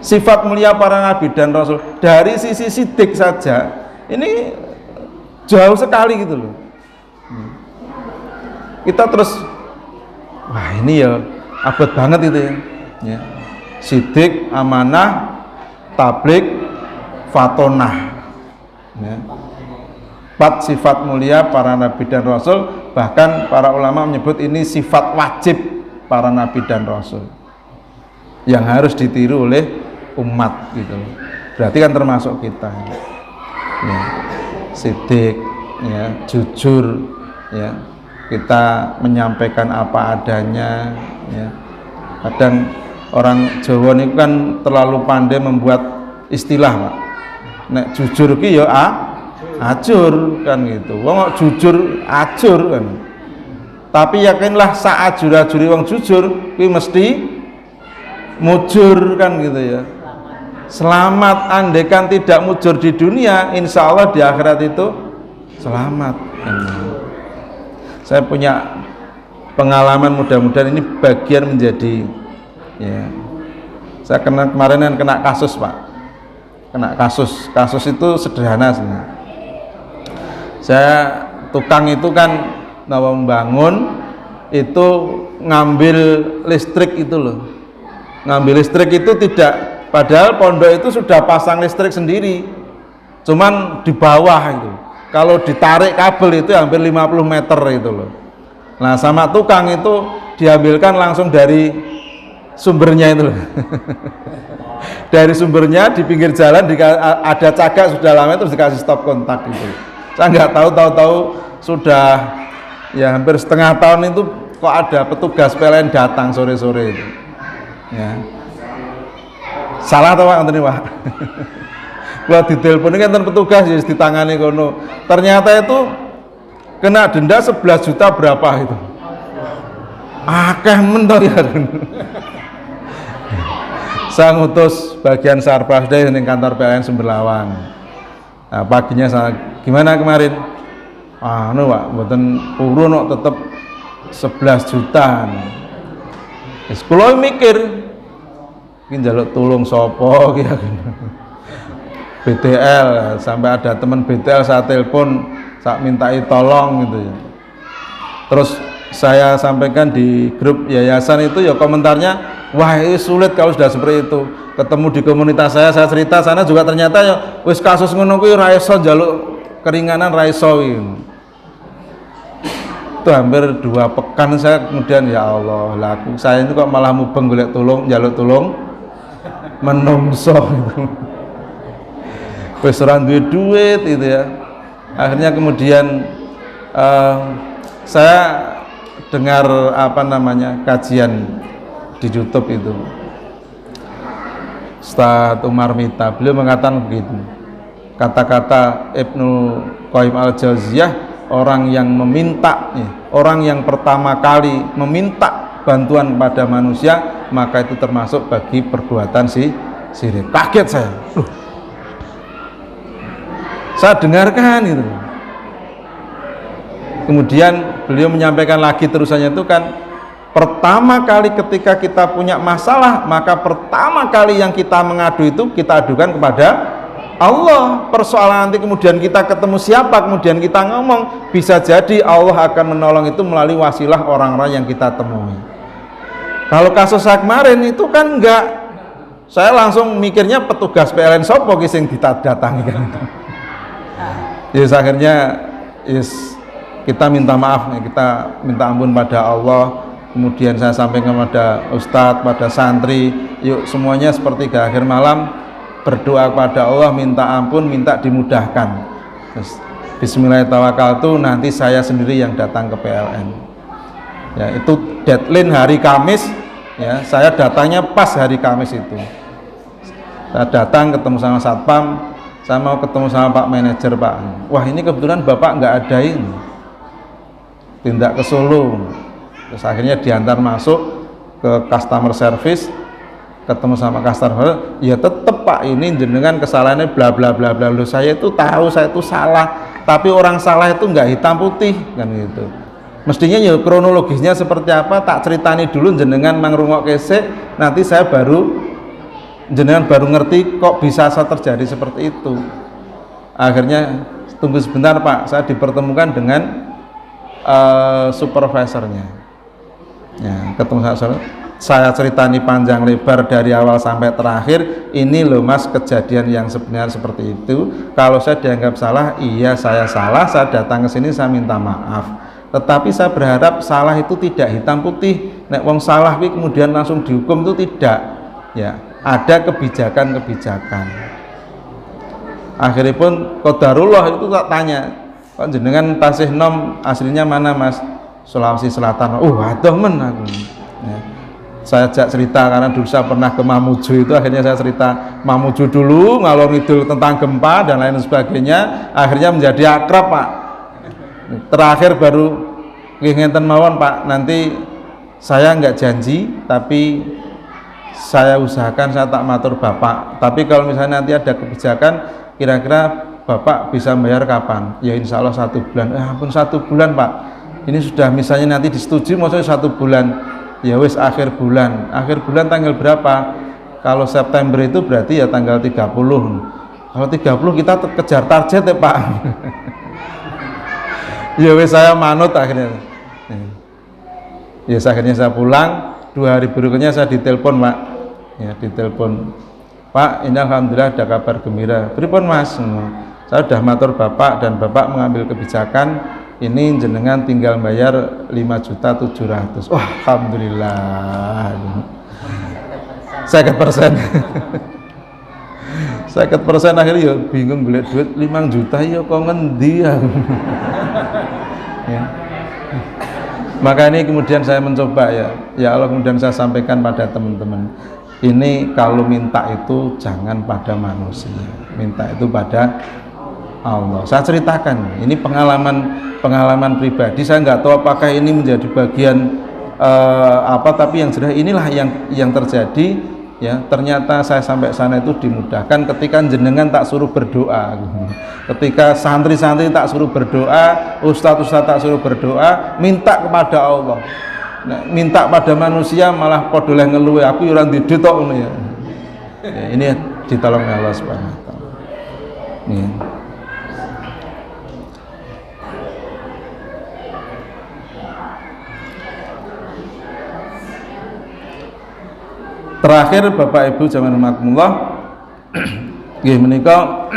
sifat mulia para nabi dan rasul. Dari sisi sidik saja ini jauh sekali gitu loh. Kita terus, wah ini ya abot banget itu ya. Sidik, amanah, tablik, fatonah. 4 sifat mulia para nabi dan rasul, bahkan para ulama menyebut ini sifat wajib para nabi dan rasul yang harus ditiru oleh umat gitu. Berarti kan termasuk kita. Sidik, jujur, kita menyampaikan apa adanya. Kadang orang Jawa ini kan terlalu pandai membuat istilah, Pak. Nek jujur ki ya ajur kan gitu. Wong jujur ajur kan. Tapi yakinlah saajur-ajuri wong jujur kuwi mesti mujur kan gitu ya. Selamat, andaikan tidak mujur di dunia, insya Allah di akhirat itu selamat. Saya punya pengalaman, mudah-mudahan ini bagian menjadi saya kemarin kena kasus, Pak. Kena kasus itu sederhana sebenarnya. Saya tukang itu kan membangun itu ngambil listrik itu loh. Ngambil listrik itu tidak, padahal pondok itu sudah pasang listrik sendiri, cuman di bawah itu. Kalau ditarik kabel itu hampir 50 meter itu loh. Nah sama tukang itu diambilkan langsung dari sumbernya itu loh. Dari sumbernya di pinggir jalan ada cagak sudah lama terus dikasih stop kontak gitu. Saya nggak tahu sudah ya hampir setengah tahun itu kok ada petugas PLN datang sore-sore itu. Ya. Salah atau Pak ngene Pak? Kalau ditelepon kan petugas ya ditangani kono. Ternyata itu kena denda 11 juta berapa itu. Akeh mentok ya. Saya ngutus bagian Sarpasda di kantor PLN Sumberlawang. Nah, paginya saya gimana kemarin? Pak, mboten purun kok tetep 11 juta. Wis kula mikir iki njaluk tulung sapa ki BTL, sampai ada teman BTL saya telepon, saya mintai tolong gitu ya. Terus saya sampaikan di grup yayasan itu ya komentarnya, wah ini sulit kalau sudah seperti itu. Ketemu di komunitas saya cerita sana juga ternyata ya wis kasus ngono kuwi ra iso njaluk keringanan ra iso. Itu hampir 2 pekan saya kemudian ya Allah, laku saya itu kok malah mubeng golek tulung, njaluk tulung menungso itu. Wis ora duwe duit itu ya. Akhirnya kemudian saya dengar kajian di YouTube itu Ustaz Umar Mita, beliau mengatakan begitu, kata-kata Ibnu Qayyim al-Jauziyah, orang yang meminta, orang yang pertama kali meminta bantuan kepada manusia, maka itu termasuk bagi perbuatan syirik. Kaget saya, saya dengarkan itu. Kemudian beliau menyampaikan lagi terusannya itu kan, pertama kali ketika kita punya masalah, maka pertama kali yang kita mengadu itu kita adukan kepada Allah. Persoalan nanti kemudian kita ketemu siapa, kemudian kita ngomong, bisa jadi Allah akan menolong itu melalui wasilah orang-orang yang kita temui. Kalau kasus saya kemarin itu kan enggak, saya langsung mikirnya petugas PLN sopo sing ditadangi kan. Yes, akhirnya kita minta maaf, kita minta ampun pada Allah. Kemudian saya sampaikan kepada Ustadz, pada santri, yuk semuanya seperti ke akhir malam berdoa kepada Allah, minta ampun, minta dimudahkan. Bismillahirrahmanirrahim, nanti saya sendiri yang datang ke PLN. Ya, itu deadline hari Kamis, ya, saya datangnya pas hari Kamis itu. Saya datang ketemu sama Satpam, saya mau ketemu sama Pak Manajer, Pak. Wah, ini kebetulan Bapak nggak ada ini. Tindak ke Solo. Terus akhirnya diantar masuk ke customer service, ketemu sama customer, ya tetep Pak, ini jenengan kesalahannya bla bla bla bla. Loh, saya itu tahu saya itu salah, tapi orang salah itu nggak hitam putih kan gitu. Mestinya ya kronologisnya seperti apa tak ceritani dulu, jenengan mangrungok kesek, nanti saya jenengan baru ngerti kok bisa terjadi seperti itu. Akhirnya tunggu sebentar Pak, saya dipertemukan dengan supervisornya. Ya, ketemu saya ceritani panjang lebar dari awal sampai terakhir. Ini loh Mas kejadian yang sebenarnya seperti itu. Kalau saya dianggap salah, iya saya salah. Saya datang ke sini saya minta maaf. Tetapi saya berharap salah itu tidak hitam putih. Nek wong salah kemudian langsung dihukum itu tidak. Ya, ada kebijakan-kebijakan. Akhirnya pun qadarullah itu tak tanya, Pak jenengan tasih nom aslinya mana Mas? Sulawesi Selatan. Aduh men aku. Ya. Saya ajak cerita karena dulu saya pernah ke Mamuju itu, akhirnya saya cerita Mamuju dulu, ngalor ngidul tentang gempa dan lain sebagainya, akhirnya menjadi akrab Pak. Terakhir baru ngenten mawon Pak, nanti saya nggak janji tapi saya usahakan saya tak matur Bapak, tapi kalau misalnya nanti ada kebijakan kira-kira Bapak bisa bayar kapan? Ya insya Allah 1 bulan. Ampun 1 bulan Pak, ini sudah misalnya nanti disetujui maksudnya 1 bulan, ya wis akhir bulan tanggal berapa? Kalau September itu berarti ya tanggal 30. Kalau 30 kita kejar target ya Pak. Ya wis saya manut akhirnya. Ya akhirnya saya pulang, 2 hari berikutnya saya ditelepon Pak, ya ditelepon, Pak ini alhamdulillah ada kabar gembira. Pripun Mas? Saya sudah matur Bapak dan Bapak mengambil kebijakan ini jenengan tinggal bayar 5.700.000. Wah alhamdulillah. 50%. 50% akhirnya ya bingung golek duit 5 juta ya kok ngendi ya. Ya. Maka ini kemudian saya mencoba ya Allah, kemudian saya sampaikan pada teman-teman, ini kalau minta itu jangan pada manusia, minta itu pada Allah. Saya ceritakan, ini pengalaman pribadi, saya nggak tahu apakah ini menjadi bagian tapi yang jelas inilah yang terjadi. Ya, ternyata saya sampai sana itu dimudahkan ketika jenengan tak suruh berdoa, ketika santri-santri tak suruh berdoa, ustadz-ustadz tak suruh berdoa, minta kepada Allah. Nah, minta pada manusia malah podoleh ngeluwe, aku orang diditok ya. Ini ditolong Allah Subhanahu wa taala. Ya. Terakhir Bapak Ibu jaman rahmatullah, nggih menika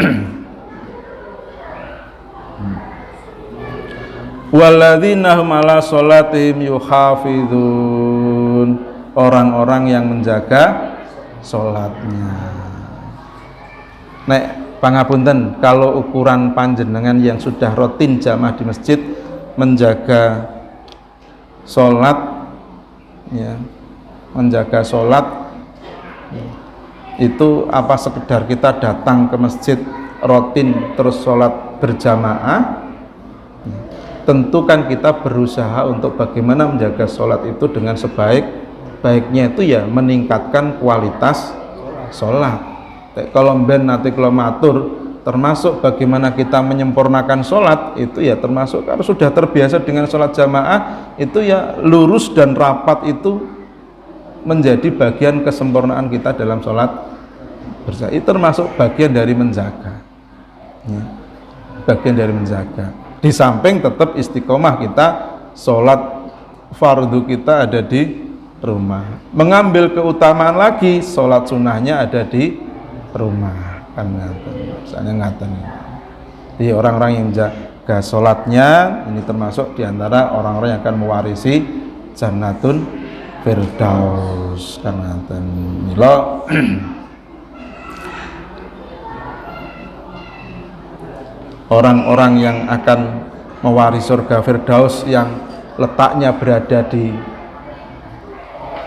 walladzina hum ala sholatihim yuhafizun, orang-orang yang menjaga sholatnya. Nek pangapunten, kalau ukuran panjenengan yang sudah rutin jamaah di masjid menjaga sholat, ya, menjaga sholat itu apa sekedar kita datang ke masjid rutin terus sholat berjamaah? Tentu kan kita berusaha untuk bagaimana menjaga sholat itu dengan sebaik-baiknya, itu ya meningkatkan kualitas sholat. Kalau ben nanti kalau matur, termasuk bagaimana kita menyempurnakan sholat itu ya termasuk kalau sudah terbiasa dengan sholat jamaah itu ya lurus dan rapat itu menjadi bagian kesempurnaan kita dalam sholat bersama. Itu termasuk bagian dari menjaga, ya, bagian dari menjaga. Di samping tetap istiqomah kita sholat fardu kita ada di rumah, mengambil keutamaan lagi sholat sunnahnya ada di rumah, kan misalnya ngaten. Jadi orang-orang yang menjaga sholatnya ini termasuk diantara orang-orang yang akan mewarisi jannatun Firdaus, karena mila orang-orang yang akan mewarisi surga Firdaus yang letaknya berada di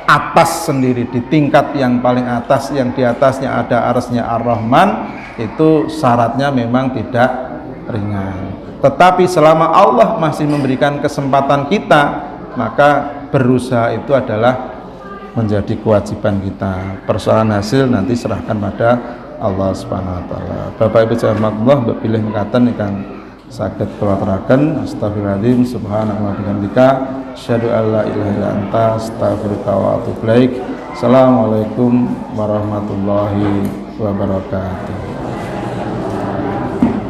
atas sendiri, di tingkat yang paling atas, yang di atasnya ada arsy-Nya Ar-Rahman, itu syaratnya memang tidak ringan. Tetapi selama Allah masih memberikan kesempatan kita, maka berusaha itu adalah menjadi kewajiban kita. Persoalan hasil nanti serahkan pada Allah Subhanahu wa taala. Bapak Ibu rahmatullah, mbok pilih mekaten ingkang saged kula aturaken. Astagfirullahaladzim, subhanallah wa bihamdika, asyhadu an la ilaha illa anta, astaghfiruka wa atubu ilaik. Assalamualaikum warahmatullahi wabarakatuh.